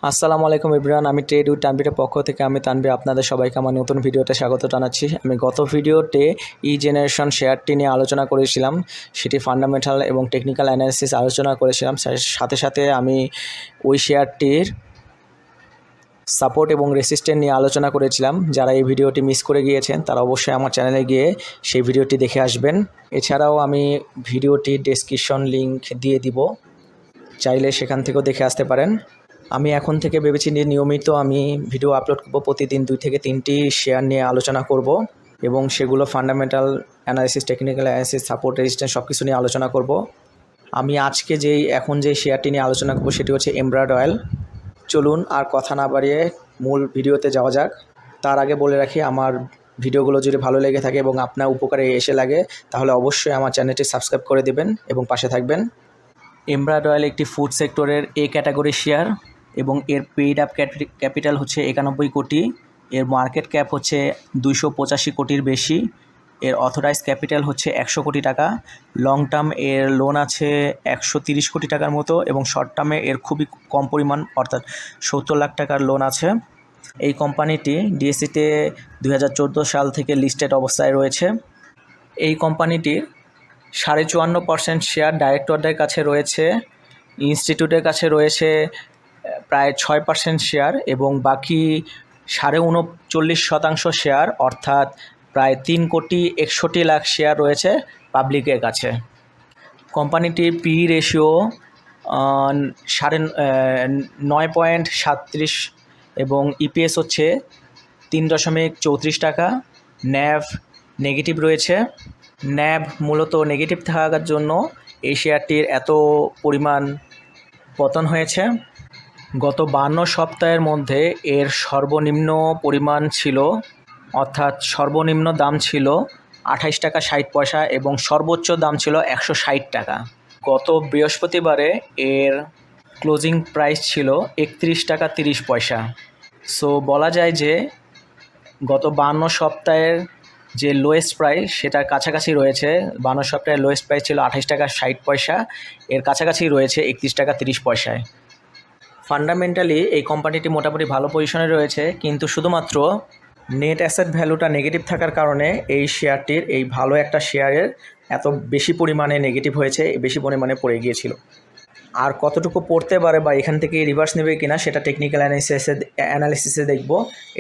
আসসালামু আলাইকুম এভরিওয়ান, আমি ট্রেড উইথ তানভীরের পক্ষ থেকে আমি তানভীর আপনাদের সবাইকে আমার নতুন ভিডিওতে স্বাগত জানাচ্ছি। আমি গত ভিডিওতে ই জেনারেশন শেয়ারটি নিয়ে আলোচনা করেছিলাম, সেটি ফান্ডামেন্টাল এবং টেকনিক্যাল অ্যানালিসিস আলোচনা করেছিলাম। সাথে সাথে আমি ওই শেয়ারটির সাপোর্ট এবং রেসিস্ট্যান্স নিয়ে আলোচনা করেছিলাম। যারা এই ভিডিওটি মিস করে গিয়েছেন তারা অবশ্যই আমার চ্যানেলে গিয়ে সেই ভিডিওটি দেখে আসবেন। এছাড়াও আমি ভিডিওটির ডেসক্রিপশন লিঙ্ক দিয়ে দিব, চাইলে সেখান থেকেও দেখে আসতে পারেন। আমি এখন থেকে ভেবেছি যে নিয়মিত আমি ভিডিও আপলোড করব, প্রতিদিন 2 থেকে 3টি শেয়ার নিয়ে আলোচনা করব এবং সেগুলো fundamental analysis, technical analysis, support, resistance সব কিছু নিয়ে আলোচনা করব। আমি আজকে এখন যে শেয়ারটি নিয়ে আলোচনা করব সেটি হচ্ছে এমব্রায়েড অয়েল। চলুন আর কথা না বাড়িয়ে মূল ভিডিওতে যাওয়া যাক। তার আগে বলে রাখি, আমার ভিডিওগুলো যদি ভালো লেগে থাকে এবং আপনার উপকারে এসে লাগে তাহলে অবশ্যই আমার চ্যানেলটি সাবস্ক্রাইব করে দেবেন এবং পাশে থাকবেন। এমব্রায়েড অয়েল একটি ফুড সেক্টরের এ ক্যাটাগরি শেয়ার এবং এর পেইড আপ ক্যাপিটাল হচ্ছে 91 কোটি, এর মার্কেট ক্যাপ হচ্ছে 285 কোটির বেশি, এর অথরাইজ ক্যাপিটাল হচ্ছে 100 কোটি টাকা। লং টার্ম এর লোন আছে 130 কোটি টাকার মতো এবং শর্ট টার্মে এর খুবই কম পরিমাণ অর্থাৎ 70 লাখ টাকার লোন আছে। এই কোম্পানিটি ডিএসইতে 2014 সাল থেকে লিস্টেড অবস্থায় রয়েছে। এই কোম্পানিটির 54% শেয়ার ডাইরেক্টরদের কাছে রয়েছে, ইনস্টিটিউটের কাছে রয়েছে প্রায় 6% শেয়ার এবং বাকি 39.39% শেয়ার অর্থাৎ প্রায় 3,61,00,000 শেয়ার রয়েছে পাবলিকের কাছে। কোম্পানিটির পি রেশিও 9.37 এবং ইপিএস হচ্ছে 3.34 টাকা। ন্যাভ নেগেটিভ রয়েছে। ন্যাভ মূলত নেগেটিভ থাকার জন্য এই শেয়ারটির এত পরিমাণ পতন হয়েছে। গত 52 সপ্তাহের মধ্যে এর সর্বনিম্ন পরিমাণ ছিল, অর্থাৎ সর্বনিম্ন দাম ছিল 28 টাকা 60 পয়সা এবং সর্বোচ্চ দাম ছিল 160 টাকা। গত বৃহস্পতিবারে এর ক্লোজিং প্রাইস ছিল 31 টাকা 30 পয়সা। সো বলা যায় যে গত 52 সপ্তাহের যে লোয়েস্ট প্রাইস সেটার কাছাকাছি রয়েছে। 52 সপ্তাহের লোয়েস্ট প্রাইস ছিল 28 টাকা 60 পয়সা, এর কাছাকাছি রয়েছে 31 টাকা 30 পয়সায়। ফান্ডামেন্টালি এই কোম্পানিটি মোটামুটি ভালো পজিশনে রয়েছে, কিন্তু শুধুমাত্র নেট অ্যাসেট ভ্যালুটা নেগেটিভ থাকার কারণে এই শেয়ারটির, এই ভালো একটা শেয়ারের এত বেশি পরিমাণে নেগেটিভ হয়েছে, বেশি পরিমাণে পড়ে গিয়েছিল। আর কতটুকু পড়তে পারে বা এখান থেকে রিভার্স নেবে কিনা সেটা টেকনিক্যাল অ্যানালিসিসে দেখব।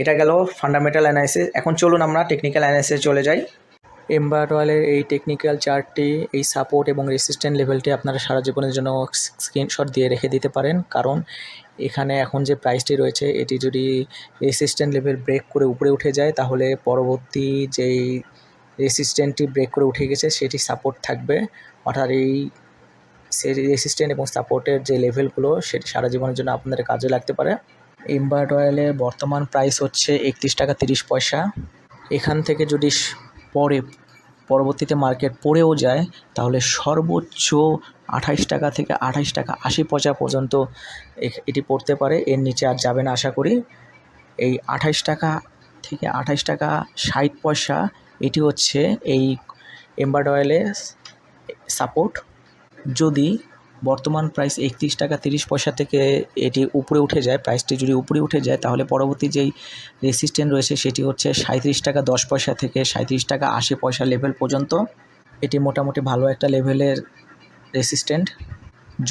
এটা গেল ফান্ডামেন্টাল অ্যানালিসিস। এখন চলুন আমরা টেকনিক্যাল অ্যানালিসিসে চলে যাই। এমব্রায়েড অয়েলের এই টেকনিক্যাল চার্টটি, এই সাপোর্ট এবং রেসিস্ট্যান্স লেভেলটি আপনারা সারা জীবনের জন্য স্ক্রিনশট দিয়ে রেখে দিতে পারেন, কারণ এখানে এখন যে প্রাইসটি রয়েছে এটি যদি রেসিস্ট্যান্স লেভেল ব্রেক করে উপরে উঠে যায় তাহলে পরবর্তী যেই রেসিস্ট্যান্সটি ব্রেক করে উঠে গেছে সেটি সাপোর্ট থাকবে। অর্থাৎ এই রেসিস্ট্যান্স এবং সাপোর্টের যে লেভেলগুলো সেটি সারা জীবনের জন্য আপনাদের কাজে লাগতে পারে। এমব্রায়েড অয়েলের বর্তমান প্রাইস হচ্ছে 31 টাকা 30 পয়সা। এখান থেকে যদি পরবর্তীতে মার্কেট পড়েও যায় তাহলে সর্বোচ্চ 28 টাকা থেকে 28 টাকা 80 পয়সা পর্যন্ত এটি পড়তে পারে, এর নিচে আর যাবে না আশা করি। এই 28 টাকা থেকে 28 টাকা 60 পয়সা এটি হচ্ছে এই এমব্রায়েড অয়েলের সাপোর্ট। যদি বর্তমান প্রাইস 31 টাকা 30 পয়সা থেকে এটি উপরে উঠে যায়, প্রাইসটি যদি উপরে উঠে যায় তাহলে পরবর্তী যেই রেসিস্ট্যান্স রয়েছে সেটি হচ্ছে 37 টাকা 10 পয়সা থেকে 37 টাকা 80 পয়সা লেভেল পর্যন্ত। এটি মোটামুটি ভালো একটা লেভেলের রেসিস্ট্যান্স।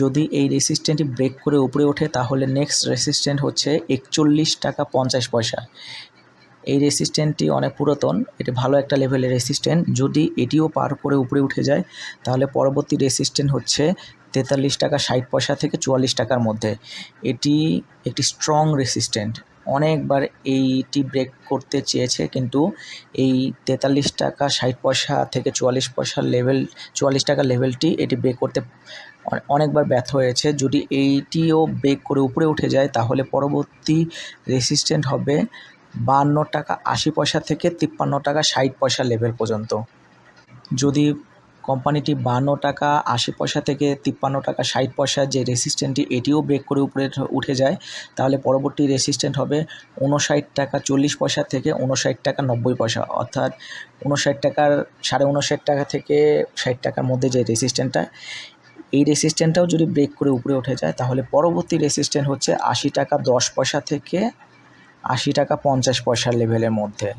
যদি এই রেসিস্ট্যান্সটি ব্রেক করে উপরে ওঠে তাহলে নেক্সট রেসিস্ট্যান্স হচ্ছে 41 টাকা 50 পয়সা। এই রেসিস্ট্যান্সটি অনেক পুরাতন, এটি ভালো একটা লেভেলের রেসিস্ট্যান্স। যদি এটিও পার করে উপরে উঠে যায় তাহলে পরবর্তী রেসিস্ট্যান্স হচ্ছে 43 টাকা 60 পয়সা থেকে 44 টাকার মধ্যে। এটি একটি স্ট্রং রেসিস্ট্যান্স। অনেকবার এইটি ব্রেক করতে চেয়েছে, কিন্তু এই 43 টাকা 60 পয়সা থেকে 44 পয়সার লেভেল, 44 টাকার লেভেলটি এটি ব্রেক করতে অনেকবার ব্যর্থ হয়েছে। যদি এইটিও ব্রেক করে উপরে উঠে যায় তাহলে পরবর্তী রেসিস্ট্যান্স হবে 52 টাকা 80 পয়সা থেকে 53 টাকা 60 পয়সা লেভেল পর্যন্ত। যদি কোম্পানিটি 52 টাকা 80 পয়সা থেকে 53 টাকা 60 পয়সার যে রেসিস্ট্যান্সটি এটিও ব্রেক করে উপরে উঠে যায় তাহলে পরবর্তী রেসিস্ট্যান্স হবে 59 টাকা 40 পয়সা থেকে 59 টাকা 90 পয়সা, অর্থাৎ 59 টাকার 59.5 টাকা থেকে 60 টাকার মধ্যে যে রেসিস্ট্যান্সটা, এই রেসিস্ট্যান্টটাও যদি ব্রেক করে উপরে উঠে যায় তাহলে পরবর্তী রেসিস্ট্যান্ট হচ্ছে 80 টাকা 10 পয়সা থেকে 80 টাকা 50 পয়সার লেভেলের মধ্যে,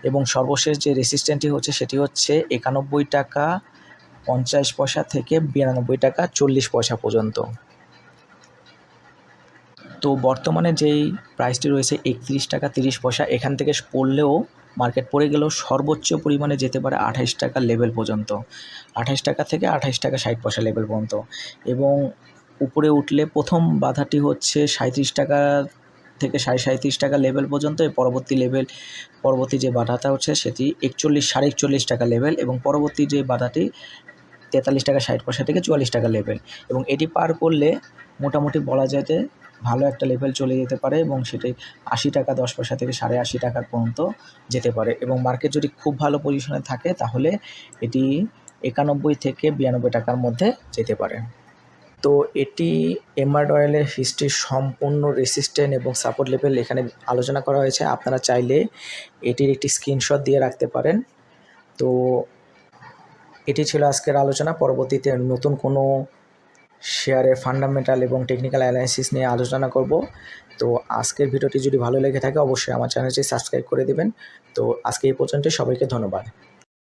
এবং সর্বশেষ যে রেসিস্ট্যান্টটি হচ্ছে সেটি হচ্ছে 91 টাকা 50 পয়সা থেকে 92 টাকা 40 পয়সা পর্যন্ত। তো বর্তমানে যেই প্রাইসটি রয়েছে 31 টাকা 30 পয়সা, এখান থেকে পড়লেও মার্কেট পড়ে গেলেও সর্বোচ্চ পরিমাণে যেতে পারে 28 টাকার লেভেল পর্যন্ত, 28 টাকা থেকে 28 টাকা 60 পয়সা লেভেল পর্যন্ত। এবং উপরে উঠলে প্রথম বাধাটি হচ্ছে 37 টাকা থেকে 37.5 টাকা লেভেল পর্যন্ত। পরবর্তী যে বাধাটা হচ্ছে সেটি 41 টাকা লেভেল, এবং পরবর্তী যে বাধাটি 43 টাকা 60 পয়সা থেকে 44 টাকা লেভেল। এবং এটি পার করলে মোটামুটি বলা যায় যে ভালো একটা লেভেল চলে যেতে পারে, এবং সেটি 80 টাকা 10 পয়সা থেকে 80.5 টাকা পর্যন্ত যেতে পারে। এবং মার্কেট যদি খুব ভালো পজিশনে থাকে তাহলে এটি 91 থেকে 92 টাকার মধ্যে যেতে পারে। তো এটি এমার্ড অয়েলের হিস্ট্রির সম্পূর্ণ রেসিস্ট্যান্ট এবং সাপোর্ট লেভেল এখানে আলোচনা করা হয়েছে। আপনারা চাইলে এটির একটি স্ক্রিনশট দিয়ে রাখতে পারেন। তো এটি ছিল আজকের আলোচনা। পরবর্তীতে নতুন কোনো শেয়ারের ফান্ডামেন্টাল এবং টেকনিক্যাল অ্যানালাইসিস নিয়ে আলোচনা করব। তো আজকের ভিডিওটি যদি ভালো লেগে থাকে অবশ্যই আমার চ্যানেলটি সাবস্ক্রাইব করে দেবেন। তো আজকে এই পর্যন্ত, সবাইকে ধন্যবাদ।